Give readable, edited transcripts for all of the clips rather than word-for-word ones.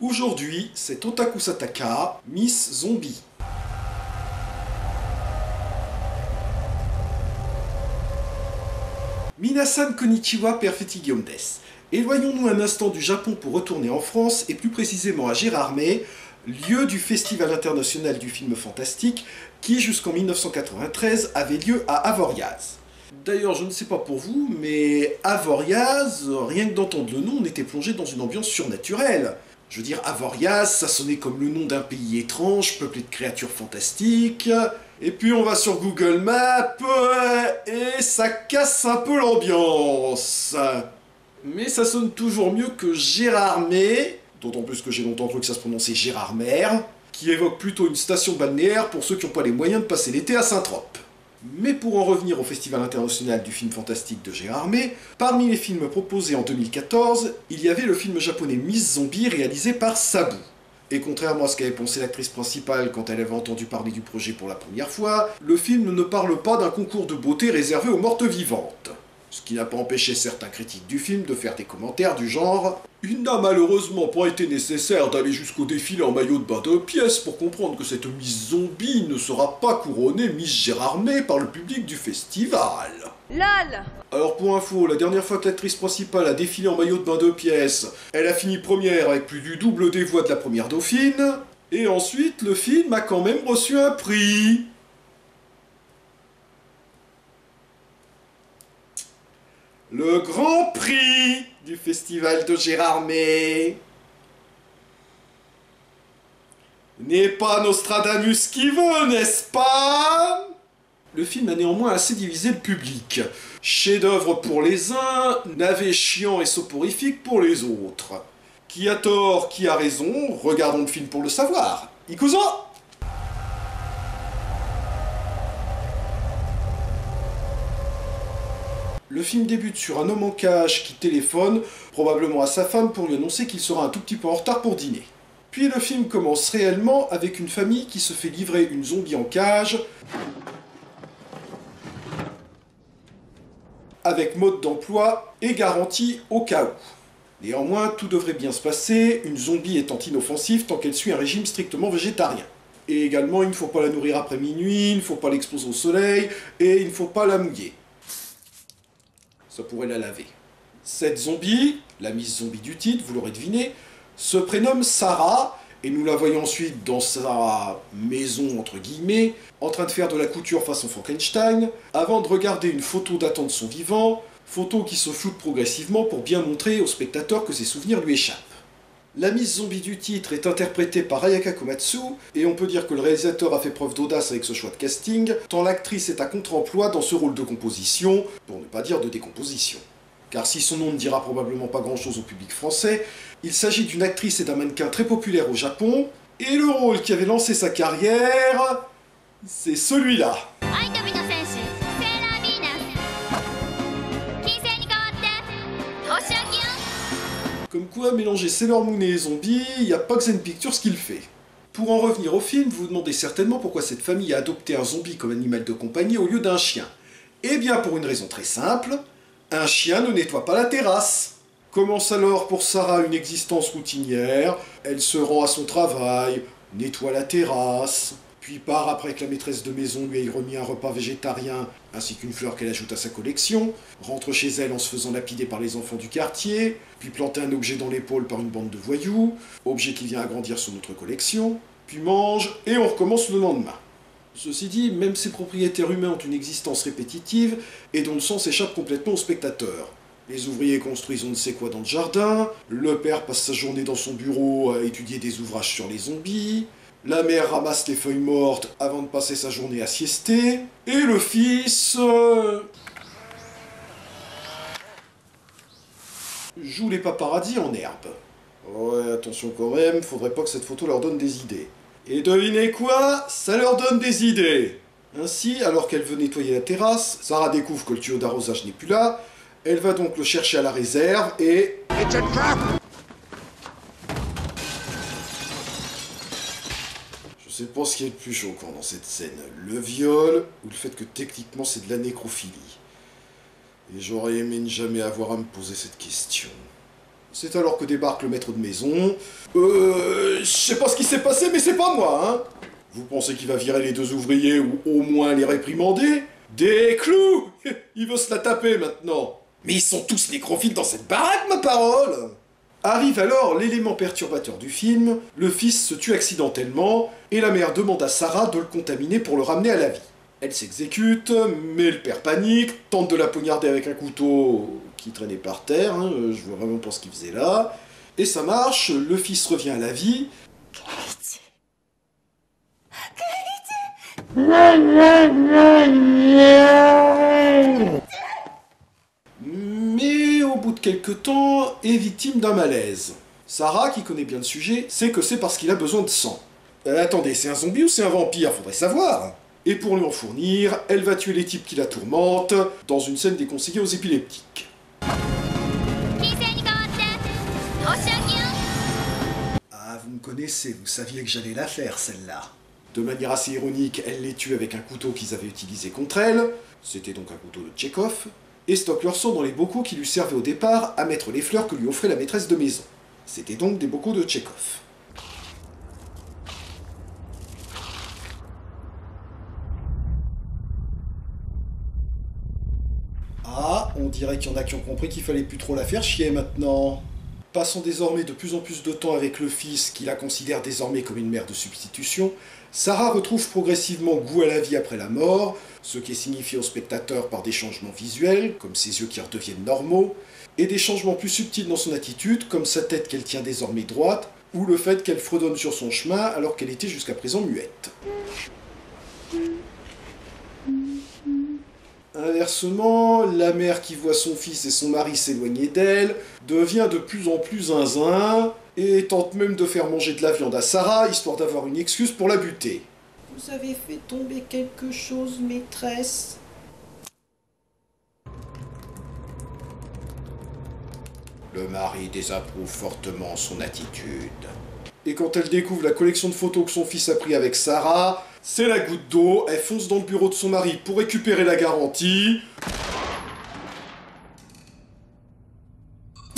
Aujourd'hui, c'est Otaku Sataka, Miss Zombie. Minasan konnichiwa perfetti Guillaume des. Éloignons-nous un instant du Japon pour retourner en France, et plus précisément à Gérardmer, lieu du Festival international du film fantastique, qui jusqu'en 1993 avait lieu à Avoriaz. D'ailleurs, je ne sais pas pour vous, mais Avoriaz, rien que d'entendre le nom, on était plongé dans une ambiance surnaturelle. Je veux dire, Avoriaz, ça sonnait comme le nom d'un pays étrange, peuplé de créatures fantastiques. Et puis on va sur Google Maps, et ça casse un peu l'ambiance. Mais ça sonne toujours mieux que Gérardmer, d'autant plus que j'ai longtemps cru que ça se prononçait Gérardmer, qui évoque plutôt une station balnéaire pour ceux qui n'ont pas les moyens de passer l'été à Saint-Trope. Mais pour en revenir au Festival international du film fantastique de Gérardmer, parmi les films proposés en 2014, il y avait le film japonais Miss Zombie réalisé par Sabu. Et contrairement à ce qu'avait pensé l'actrice principale quand elle avait entendu parler du projet pour la première fois, le film ne parle pas d'un concours de beauté réservé aux mortes vivantes. Ce qui n'a pas empêché certains critiques du film de faire des commentaires du genre « Il n'a malheureusement pas été nécessaire d'aller jusqu'au défilé en maillot de bain de pièces pour comprendre que cette Miss Zombie ne sera pas couronnée Miss Gérardmer par le public du festival. » LOL. Alors pour info, la dernière fois que l'actrice principale a défilé en maillot de bain de pièces, elle a fini première avec plus du double des voix de la première dauphine, et ensuite le film a quand même reçu un prix. Le Grand Prix du Festival de Gérardmer. N'est pas Nostradamus qui veut, n'est-ce pas? Le film a néanmoins assez divisé le public. Chef-d'œuvre pour les uns, navet chiant et soporifique pour les autres. Qui a tort, qui a raison, regardons le film pour le savoir. Ikuzo! Le film débute sur un homme en cage qui téléphone, probablement à sa femme, pour lui annoncer qu'il sera un tout petit peu en retard pour dîner. Puis le film commence réellement avec une famille qui se fait livrer une zombie en cage, avec mode d'emploi et garantie au cas où. Néanmoins, tout devrait bien se passer, une zombie étant inoffensive tant qu'elle suit un régime strictement végétarien. Et également, il ne faut pas la nourrir après minuit, il ne faut pas l'exposer au soleil, et il ne faut pas la mouiller. Ça pourrait la laver. Cette zombie, la Miss Zombie du titre, vous l'aurez deviné, se prénomme Sarah, et nous la voyons ensuite dans sa maison, entre guillemets, en train de faire de la couture façon Frankenstein, avant de regarder une photo datant de son vivant, photo qui se floute progressivement pour bien montrer au spectateur que ses souvenirs lui échappent. La Miss Zombie du titre est interprétée par Ayaka Komatsu, et on peut dire que le réalisateur a fait preuve d'audace avec ce choix de casting, tant l'actrice est à contre-emploi dans ce rôle de composition, pour ne pas dire de décomposition. Car si son nom ne dira probablement pas grand-chose au public français, il s'agit d'une actrice et d'un mannequin très populaire au Japon, et le rôle qui avait lancé sa carrière, c'est celui-là. Comme quoi, mélanger Sailor Moon et les zombies, il n'y a pas que Zen Pictures qui le fait. Pour en revenir au film, vous vous demandez certainement pourquoi cette famille a adopté un zombie comme animal de compagnie au lieu d'un chien. Eh bien pour une raison très simple, un chien ne nettoie pas la terrasse. Commence alors pour Sarah une existence routinière, elle se rend à son travail, nettoie la terrasse, puis part après que la maîtresse de maison lui ait remis un repas végétarien ainsi qu'une fleur qu'elle ajoute à sa collection, rentre chez elle en se faisant lapider par les enfants du quartier, puis planter un objet dans l'épaule par une bande de voyous, objet qui vient agrandir son autre collection, puis mange, et on recommence le lendemain. Ceci dit, même ces propriétaires humains ont une existence répétitive et dont le sens échappe complètement au spectateur. Les ouvriers construisent on ne sait quoi dans le jardin, le père passe sa journée dans son bureau à étudier des ouvrages sur les zombies, la mère ramasse les feuilles mortes avant de passer sa journée à siester, et le fils joue les paparazzis en herbe. Ouais, attention quand même, faudrait pas que cette photo leur donne des idées. Et devinez quoi? Ça leur donne des idées. Ainsi, alors qu'elle veut nettoyer la terrasse, Sarah découvre que le tuyau d'arrosage n'est plus là, elle va donc le chercher à la réserve et... It's a trap! Je sais pas ce qui est le plus choquant dans cette scène, le viol ou le fait que techniquement c'est de la nécrophilie. Et j'aurais aimé ne jamais avoir à me poser cette question. C'est alors que débarque le maître de maison. Je sais pas ce qui s'est passé, mais c'est pas moi, hein. Vous pensez qu'il va virer les deux ouvriers ou au moins les réprimander? Des clous! Il veut se la taper maintenant. Mais ils sont tous nécrophiles dans cette baraque, ma parole! Arrive alors l'élément perturbateur du film, le fils se tue accidentellement, et la mère demande à Sarah de le contaminer pour le ramener à la vie. Elle s'exécute, mais le père panique, tente de la poignarder avec un couteau qui traînait par terre, hein, je vois vraiment pas ce qu'il faisait là, et ça marche, le fils revient à la vie. Mais au bout de quelques temps, est victime d'un malaise. Sarah, qui connaît bien le sujet, sait que c'est parce qu'il a besoin de sang. Attendez, c'est un zombie ou c'est un vampire? Faudrait savoir. Et pour lui en fournir, elle va tuer les types qui la tourmentent, dans une scène déconseillée aux épileptiques. Ah, vous me connaissez, vous saviez que j'allais la faire, celle-là. De manière assez ironique, elle les tue avec un couteau qu'ils avaient utilisé contre elle, c'était donc un couteau de Tchekhov, et stocke leur sang dans les bocaux qui lui servaient au départ à mettre les fleurs que lui offrait la maîtresse de maison. C'était donc des bocaux de Tchekhov. Ah, on dirait qu'il y en a qui ont compris qu'il fallait plus trop la faire chier maintenant. Passant désormais de plus en plus de temps avec le fils, qui la considère désormais comme une mère de substitution, Sarah retrouve progressivement goût à la vie après la mort, ce qui est signifié au spectateur par des changements visuels, comme ses yeux qui redeviennent normaux, et des changements plus subtils dans son attitude, comme sa tête qu'elle tient désormais droite, ou le fait qu'elle fredonne sur son chemin alors qu'elle était jusqu'à présent muette. Inversement, la mère qui voit son fils et son mari s'éloigner d'elle devient de plus en plus zinzin et tente même de faire manger de la viande à Sarah, histoire d'avoir une excuse pour la buter. Vous avez fait tomber quelque chose, maîtresse? Le mari désapprouve fortement son attitude. Et quand elle découvre la collection de photos que son fils a pris avec Sarah, c'est la goutte d'eau, elle fonce dans le bureau de son mari pour récupérer la garantie.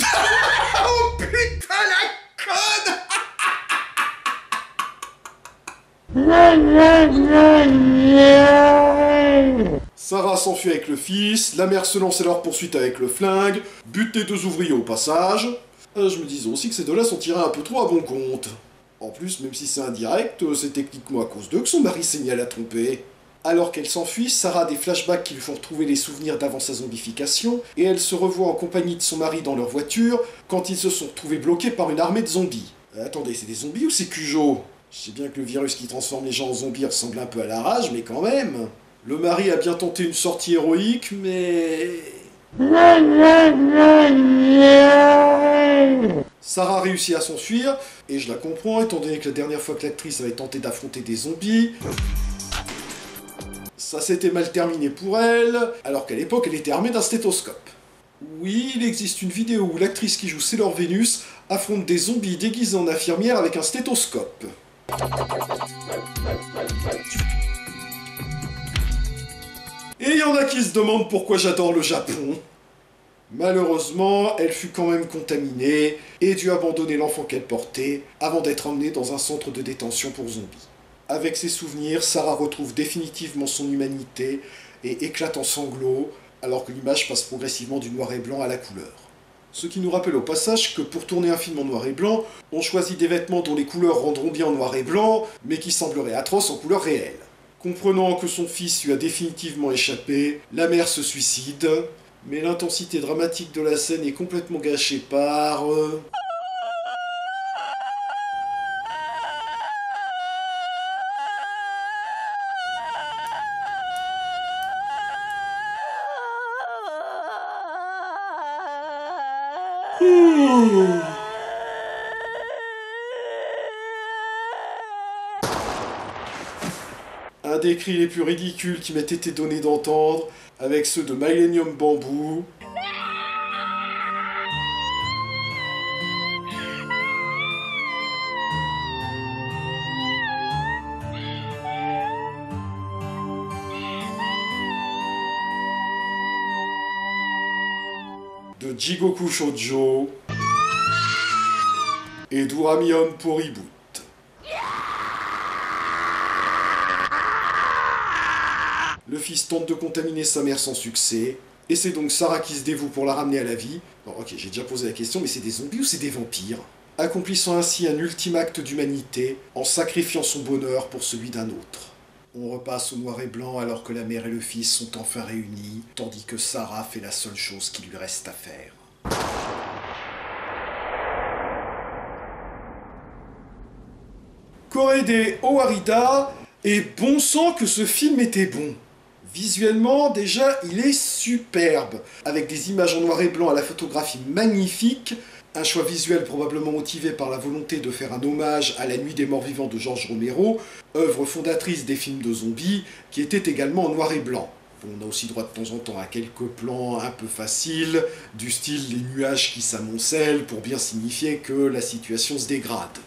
Oh putain la conne! Sarah s'enfuit avec le fils, la mère se lance à leur poursuite avec le flingue, bute les deux ouvriers au passage. Je me disais aussi que ces deux-là sont tirés un peu trop à bon compte. En plus, même si c'est indirect, c'est techniquement à cause d'eux que son mari s'est mis à la tromper. Alors qu'elle s'enfuit, Sarah a des flashbacks qui lui font retrouver les souvenirs d'avant sa zombification, et elle se revoit en compagnie de son mari dans leur voiture, quand ils se sont retrouvés bloqués par une armée de zombies. Attendez, c'est des zombies ou c'est Cujo? Je sais bien que le virus qui transforme les gens en zombies ressemble un peu à la rage, mais quand même. Le mari a bien tenté une sortie héroïque, mais... Sarah réussit à s'enfuir, et je la comprends, étant donné que la dernière fois que l'actrice avait tenté d'affronter des zombies, ça s'était mal terminé pour elle, alors qu'à l'époque elle était armée d'un stéthoscope. Oui, il existe une vidéo où l'actrice qui joue Sailor Venus affronte des zombies déguisés en infirmière avec un stéthoscope. Et il y en a qui se demandent pourquoi j'adore le Japon. Malheureusement, elle fut quand même contaminée et dut abandonner l'enfant qu'elle portait avant d'être emmenée dans un centre de détention pour zombies. Avec ses souvenirs, Sarah retrouve définitivement son humanité et éclate en sanglots, alors que l'image passe progressivement du noir et blanc à la couleur. Ce qui nous rappelle au passage que pour tourner un film en noir et blanc, on choisit des vêtements dont les couleurs rendront bien en noir et blanc, mais qui sembleraient atroces en couleur réelle. Comprenant que son fils lui a définitivement échappé, la mère se suicide, mais l'intensité dramatique de la scène est complètement gâchée par... Un des cris les plus ridicules qui m'ait été donné d'entendre, avec ceux de Millennium Bamboo. De Jigoku Shoujo. et Duramion pour reboot. Le fils tente de contaminer sa mère sans succès, et c'est donc Sarah qui se dévoue pour la ramener à la vie. Bon, ok, j'ai déjà posé la question, mais c'est des zombies ou c'est des vampires? Accomplissant ainsi un ultime acte d'humanité, en sacrifiant son bonheur pour celui d'un autre. On repasse au noir et blanc alors que la mère et le fils sont enfin réunis, tandis que Sarah fait la seule chose qui lui reste à faire. Korede Owarida, et bon sang que ce film était bon. Visuellement, déjà, il est superbe, avec des images en noir et blanc à la photographie magnifique, un choix visuel probablement motivé par la volonté de faire un hommage à La Nuit des Morts Vivants de George Romero, œuvre fondatrice des films de zombies, qui était également en noir et blanc. On a aussi droit de temps en temps à quelques plans un peu faciles, du style les nuages qui s'amoncellent pour bien signifier que la situation se dégrade.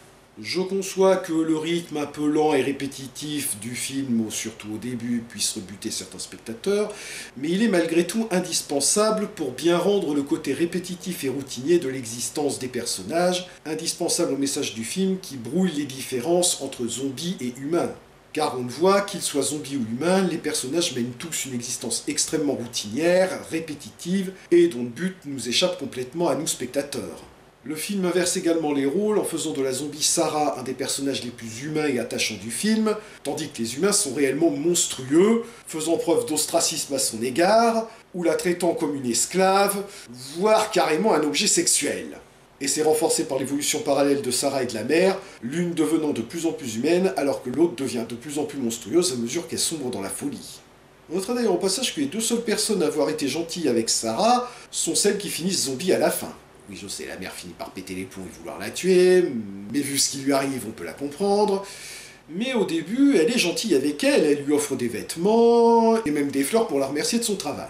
Je conçois que le rythme un peu lent et répétitif du film, surtout au début, puisse rebuter certains spectateurs, mais il est malgré tout indispensable pour bien rendre le côté répétitif et routinier de l'existence des personnages, indispensable au message du film qui brouille les différences entre zombies et humains. Car on le voit, qu'ils soient zombies ou humains, les personnages mènent tous une existence extrêmement routinière, répétitive, et dont le but nous échappe complètement à nous spectateurs. Le film inverse également les rôles en faisant de la zombie Sarah un des personnages les plus humains et attachants du film, tandis que les humains sont réellement monstrueux, faisant preuve d'ostracisme à son égard, ou la traitant comme une esclave, voire carrément un objet sexuel. Et c'est renforcé par l'évolution parallèle de Sarah et de la mère, l'une devenant de plus en plus humaine, alors que l'autre devient de plus en plus monstrueuse à mesure qu'elle sombre dans la folie. On notera d'ailleurs au passage que les deux seules personnes à avoir été gentilles avec Sarah sont celles qui finissent zombies à la fin. Oui, je sais, la mère finit par péter les plombs et vouloir la tuer, mais vu ce qui lui arrive, on peut la comprendre. Mais au début, elle est gentille avec elle lui offre des vêtements, et même des fleurs pour la remercier de son travail.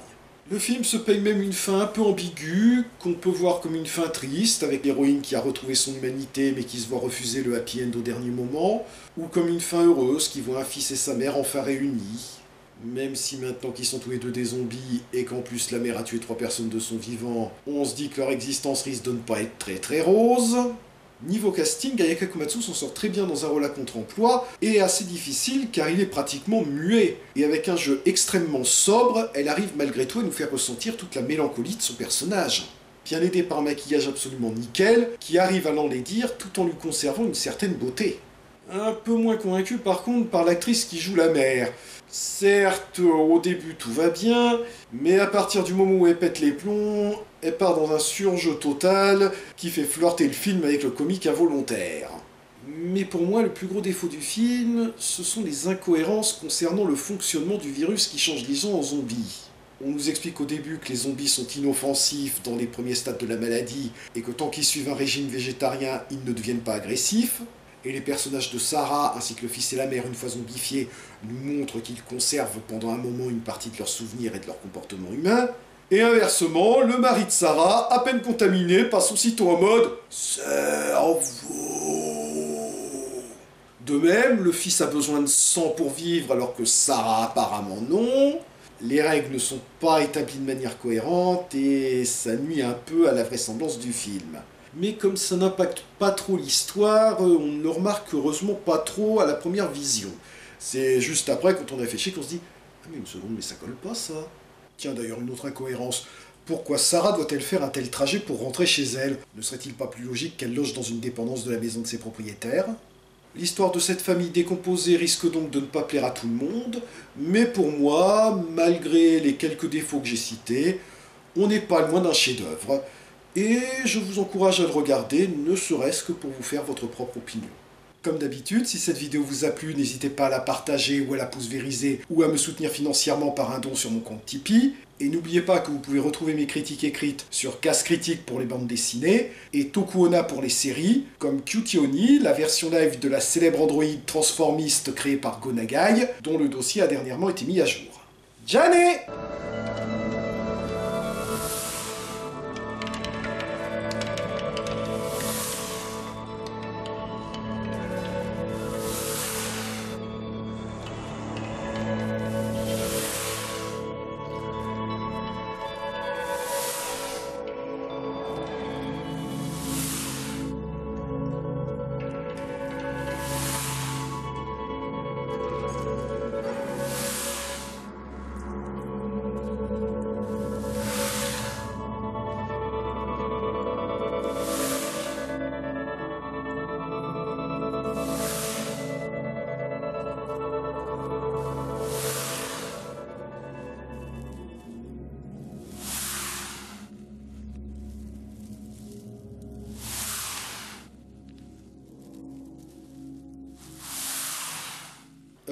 Le film se paye même une fin un peu ambiguë, qu'on peut voir comme une fin triste, avec l'héroïne qui a retrouvé son humanité mais qui se voit refuser le happy end au dernier moment, ou comme une fin heureuse qui voit un fils et sa mère enfin réunis. Même si maintenant qu'ils sont tous les deux des zombies et qu'en plus la mère a tué 3 personnes de son vivant, on se dit que leur existence risque de ne pas être très très rose. Niveau casting, Ayaka Komatsu s'en sort très bien dans un rôle à contre-emploi et assez difficile car il est pratiquement muet. Et avec un jeu extrêmement sobre, elle arrive malgré tout à nous faire ressentir toute la mélancolie de son personnage. Bien aidée par un maquillage absolument nickel, qui arrive à l'enlaidir tout en lui conservant une certaine beauté. Un peu moins convaincu par contre par l'actrice qui joue la mère. Certes, au début tout va bien, mais à partir du moment où elle pète les plombs, elle part dans un surjeu total qui fait flirter le film avec le comique involontaire. Mais pour moi, le plus gros défaut du film, ce sont les incohérences concernant le fonctionnement du virus qui change les gens en zombies. On nous explique au début que les zombies sont inoffensifs dans les premiers stades de la maladie et que tant qu'ils suivent un régime végétarien, ils ne deviennent pas agressifs. Et les personnages de Sarah, ainsi que le fils et la mère, une fois zombifiés, nous montrent qu'ils conservent pendant un moment une partie de leurs souvenirs et de leur comportement humain. Et inversement, le mari de Sarah, à peine contaminé, passe aussitôt en mode « cerveau ». De même, le fils a besoin de sang pour vivre alors que Sarah apparemment non. Les règles ne sont pas établies de manière cohérente et ça nuit un peu à la vraisemblance du film. Mais comme ça n'impacte pas trop l'histoire, on ne le remarque heureusement pas trop à la première vision. C'est juste après, quand on a fait chier, qu'on se dit « Ah mais une seconde, mais ça colle pas ça !» Tiens d'ailleurs, une autre incohérence. Pourquoi Sarah doit-elle faire un tel trajet pour rentrer chez elle? Ne serait-il pas plus logique qu'elle loge dans une dépendance de la maison de ses propriétaires? L'histoire de cette famille décomposée risque donc de ne pas plaire à tout le monde, mais pour moi, malgré les quelques défauts que j'ai cités, on n'est pas loin d'un chef-d'œuvre. Et je vous encourage à le regarder, ne serait-ce que pour vous faire votre propre opinion. Comme d'habitude, si cette vidéo vous a plu, n'hésitez pas à la partager ou à la pouce vériser ou à me soutenir financièrement par un don sur mon compte Tipeee. Et n'oubliez pas que vous pouvez retrouver mes critiques écrites sur Casse Critique pour les bandes dessinées et Tokuona pour les séries, comme Cutie Oni, la version live de la célèbre androïde transformiste créée par Go Nagai, dont le dossier a dernièrement été mis à jour. Jane!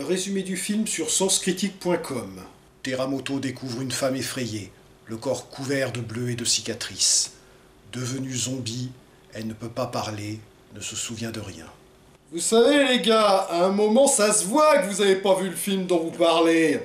Résumé du film sur senscritique.com. Teramoto découvre une femme effrayée, le corps couvert de bleus et de cicatrices. Devenue zombie, elle ne peut pas parler, ne se souvient de rien. Vous savez les gars, à un moment ça se voit que vous avez pas vu le film dont vous parlez.